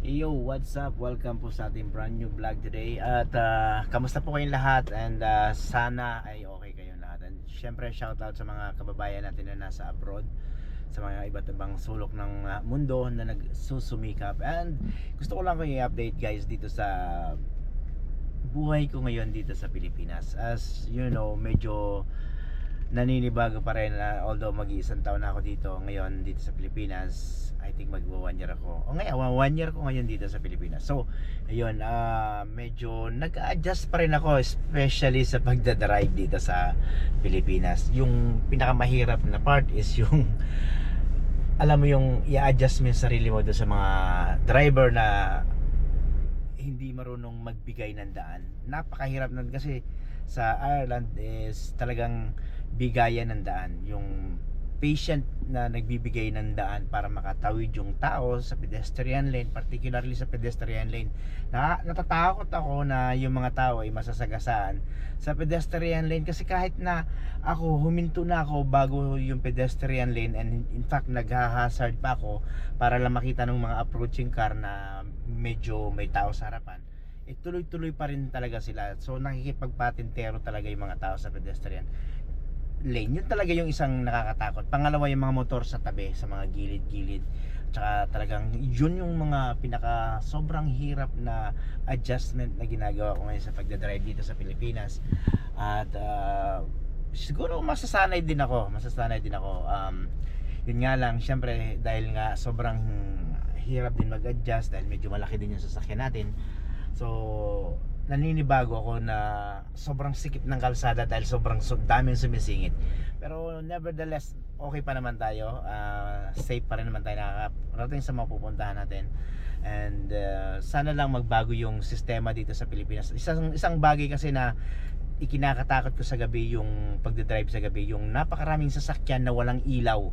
Yo, what's up? Welcome po sa ating brand new vlog today. At kamusta po kayong lahat? And sana ay okay kayong lahat. And syempre shoutout sa mga kababayan natin na nasa abroad, sa mga iba't ibang sulok ng mundo na nagsusumikap. And gusto ko lang kayo i-update guys dito sa buhay ko ngayon dito sa Pilipinas. As you know, medyo naninibago pa rin, although mag-iisang taon na ako dito ngayon dito sa Pilipinas. I think magwa 1 year ako. O ngayon, 1 year ko ngayon dito sa Pilipinas. So, ayun, medyo nag-adjust pa rin ako, especially sa pagdadrive dito sa Pilipinas. Yung pinakamahirap na part is yung alam mo yung i-adjust mo yung sarili mo doon sa mga driver na hindi marunong magbigay ng daan. Napakahirap nun kasi sa Ireland is talagang bigayan ng daan. Yung patient na nagbibigay ng daan para makatawid yung tao sa pedestrian lane, particularly sa pedestrian lane. Natatakot ako na yung mga tao ay masasagasaan sa pedestrian lane kasi kahit na ako huminto na ako bago yung pedestrian lane, and in fact nagha-hazard pa ako para lang makita ng mga approaching car na medyo may tao sa harapan, tuloy-tuloy pa rin talaga sila. So nakikipagpatintero talaga yung mga tao sa pedestrian lane. Yun talaga yung isang nakakatakot. Pangalawa, yung mga motor sa tabi, sa mga gilid-gilid. Tsaka talagang yun yung mga pinaka sobrang hirap na adjustment na ginagawa ko ngayon sa pagdadrive dito sa Pilipinas. At siguro masasanay din ako. Yun nga lang, syempre dahil nga sobrang hirap din mag-adjust dahil medyo malaki din yung sasakyan natin. So naninibago ako na sobrang sikip ng kalsada dahil sobrang daming sumisingit. Pero nevertheless, okay pa naman tayo. Safe pa rin naman tayo nakakarating sa mga pupuntahan natin. And sana lang magbago yung sistema dito sa Pilipinas. Isang bagay kasi na ikinakatakot ko sa gabi, yung pagdadrive sa gabi, yung napakaraming sasakyan na walang ilaw.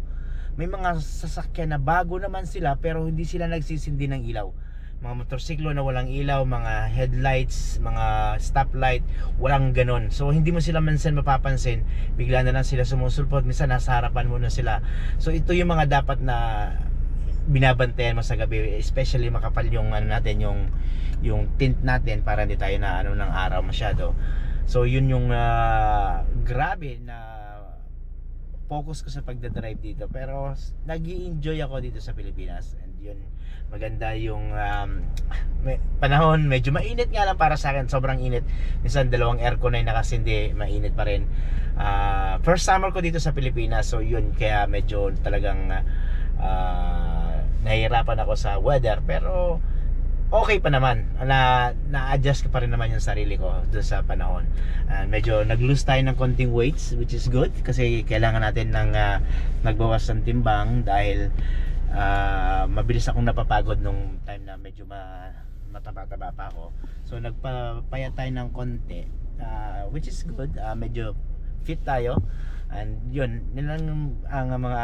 May mga sasakyan na bago naman sila pero hindi sila nagsisindi ng ilaw. Mga motorsiklo na walang ilaw, mga headlights, mga stoplight, walang ganon. So hindi mo sila minsan mapapansin, bigla na lang sila sumusulpot, minsan nasa harapan mo na sila. So ito yung mga dapat na binabantayan mo sa gabi, especially makapal yung natin, yung tint natin para hindi tayo na ng araw masyado. So yun yung grabe na focus ko sa pagdadrive dito, pero nag-i-enjoy ako dito sa Pilipinas. And yun, maganda yung panahon. Medyo mainit nga lang para sa akin, sobrang init. Minsan 2 aircon na nakasindi, mainit pa rin. First summer ko dito sa Pilipinas, so yun, kaya medyo talagang nahihirapan ako sa weather, pero okay pa naman. Na-adjust ko pa rin naman yung sarili ko doon sa panahon. Medyo nag-lose tayo ng konting weights, which is good kasi kailangan natin ng nagbawas ng timbang dahil mabilis akong napapagod nung time na medyo mataba-taba pa ako. So nagpapayat tayo ng konti, which is good. Medyo fit tayo. And yun lang ang mga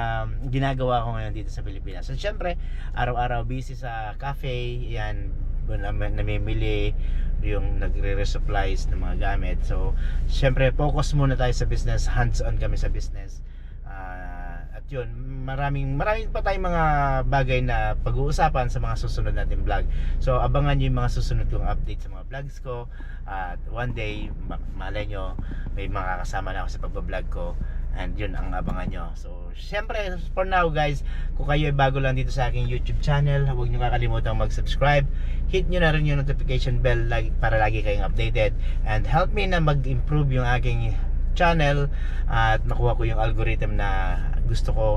ginagawa ko ngayon dito sa Pilipinas. So syempre, araw-araw busy sa cafe, yan, namimili, yung nagre-resupplies ng mga gamit. So syempre, focus muna tayo sa business, hands-on kami sa business. At yun, maraming pa tayong mga bagay na pag-uusapan sa mga susunod natin vlog. So abangan nyo yung mga susunod kong update sa mga vlogs ko. At one day, malay nyo, may makakasama na ako sa pagbablog ko. And yun ang abangan nyo. So syempre, for now guys, kung kayo ay bago lang dito sa aking YouTube channel, huwag nyo kakalimutan mag-subscribe. Hit nyo na rin yung notification bell para lagi kayong updated. And help me na mag-improve yung aking channel at makuha ko yung algorithm na gusto ko.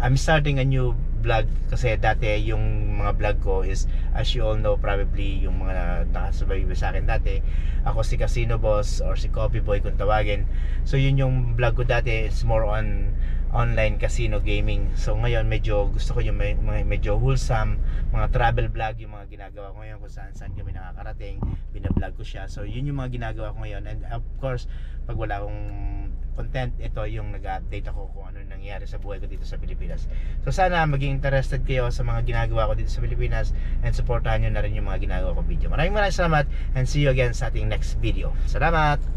I'm starting a new vlog kasi dati yung mga vlog ko is, as you all know probably, yung mga nakasubaybay sa akin dati, ako si Casino Boss or si Coffee Boy kung tawagin. So yun yung vlog ko dati, is more on online casino gaming. So ngayon medyo gusto ko yung medyo wholesome, mga travel vlog, yung mga ginagawa ko ngayon kung saan kami nakakarating, binablog ko siya. So yun yung mga ginagawa ko ngayon. And of course, pag wala akong content, ito yung nag-update ako kung ano nangyayari sa buhay ko dito sa Pilipinas. So sana maging interested kayo sa mga ginagawa ko dito sa Pilipinas and supportahan nyo na rin yung mga ginagawa ko video. Maraming salamat and see you again sa ating next video. Salamat!